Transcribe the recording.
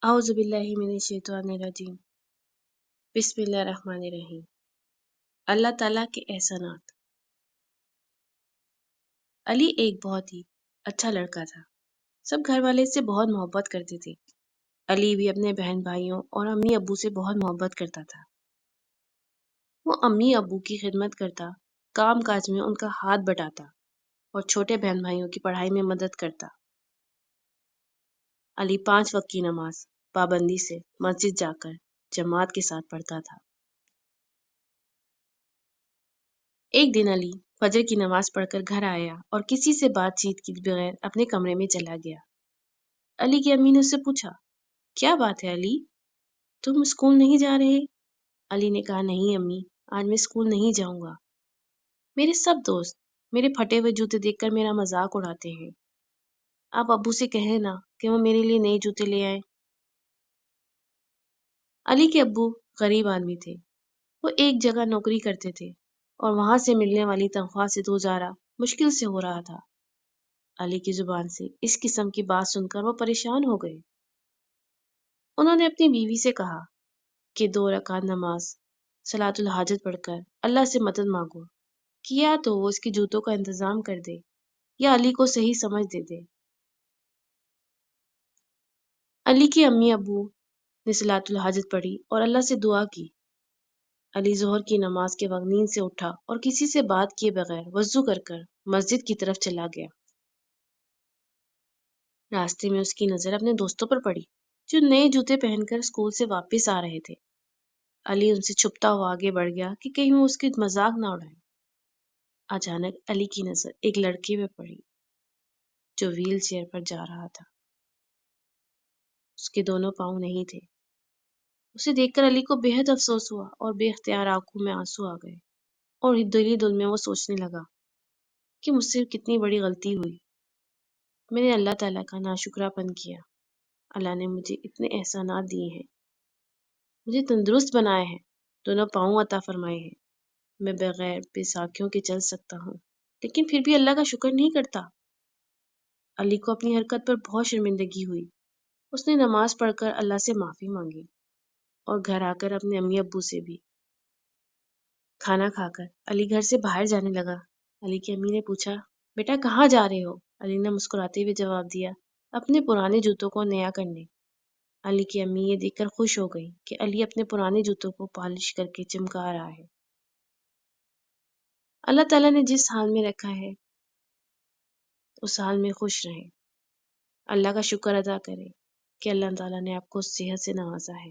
اعوذ باللہ من الشیطان الرجیم بسم اللہ الرحمن الرحیم۔ اللہ تعالیٰ کے احسانات۔ علی ایک بہت ہی اچھا لڑکا تھا۔ سب گھر والے اس سے بہت محبت کرتے تھے۔ علی بھی اپنے بہن بھائیوں اور امی ابو سے بہت محبت کرتا تھا۔ وہ امی ابو کی خدمت کرتا، کام کاج میں ان کا ہاتھ بٹاتا اور چھوٹے بہن بھائیوں کی پڑھائی میں مدد کرتا۔ علی 5 وقت کی نماز پابندی سے مسجد جا کر جماعت کے ساتھ پڑھتا تھا۔ ایک دن علی فجر کی نماز پڑھ کر گھر آیا اور کسی سے بات چیت کی بغیر اپنے کمرے میں چلا گیا۔ علی کی امی نے اس سے پوچھا، کیا بات ہے علی، تم اسکول نہیں جا رہے؟ علی نے کہا، نہیں امی، آج میں اسکول نہیں جاؤں گا۔ میرے سب دوست میرے پھٹے ہوئے جوتے دیکھ کر میرا مذاق اڑاتے ہیں۔ آپ ابو سے کہیں نا کہ وہ میرے لیے نئے جوتے لے آئے۔ علی کے ابو غریب آدمی تھے۔ وہ ایک جگہ نوکری کرتے تھے اور وہاں سے ملنے والی تنخواہ سے گزارا مشکل سے ہو رہا تھا۔ علی کی زبان سے اس قسم کی بات سن کر وہ پریشان ہو گئے۔ انہوں نے اپنی بیوی سے کہا کہ 2 رکعت نماز صلاۃ الحاجت پڑھ کر اللہ سے مدد مانگو کہ یا تو وہ اس کے جوتوں کا انتظام کر دے یا علی کو صحیح سمجھ دے دے۔ علی کے امی ابو نے صلاۃ الحاجت پڑھی اور اللہ سے دعا کی۔ علی ظہر کی نماز کے وقت نیند سے اٹھا اور کسی سے بات کیے بغیر وضو کر مسجد کی طرف چلا گیا۔ راستے میں اس کی نظر اپنے دوستوں پر پڑی جو نئے جوتے پہن کر اسکول سے واپس آ رہے تھے۔ علی ان سے چھپتا ہوا آگے بڑھ گیا کہ کہیں وہ اس کی مذاق نہ اڑائے۔ اچانک علی کی نظر ایک لڑکے پہ پڑی جو ویل چیئر پر جا رہا تھا۔ اس کے دونوں پاؤں نہیں تھے۔ اسے دیکھ کر علی کو بے حد افسوس ہوا اور بے اختیار آنکھوں میں آنسو آ گئے اور دل میں وہ سوچنے لگا کہ مجھ سے کتنی بڑی غلطی ہوئی۔ میں نے اللہ تعالیٰ کا ناشکرا پن کیا۔ اللہ نے مجھے اتنے احسانات دیے ہیں، مجھے تندرست بنائے ہیں، دونوں پاؤں عطا فرمائے ہیں، میں بغیر بیساکھیوں کے چل سکتا ہوں، لیکن پھر بھی اللہ کا شکر نہیں کرتا۔ علی کو اپنی حرکت پر بہت شرمندگی ہوئی۔ اس نے نماز پڑھ کر اللہ سے معافی مانگی اور گھر آ کر اپنے امی ابو سے بھی۔ کھانا کھا کر علی گھر سے باہر جانے لگا۔ علی کی امی نے پوچھا، بیٹا کہاں جا رہے ہو؟ علی نے مسکراتے ہوئے جواب دیا، اپنے پرانے جوتوں کو نیا کرنے۔ علی کی امی یہ دیکھ کر خوش ہو گئی کہ علی اپنے پرانے جوتوں کو پالش کر کے چمکا رہا ہے۔ اللہ تعالیٰ نے جس حال میں رکھا ہے اس حال میں خوش رہیں۔ اللہ کا شکر ادا کریں کہ اللہ تعالیٰ نے آپ کو صحت سے نوازا ہے۔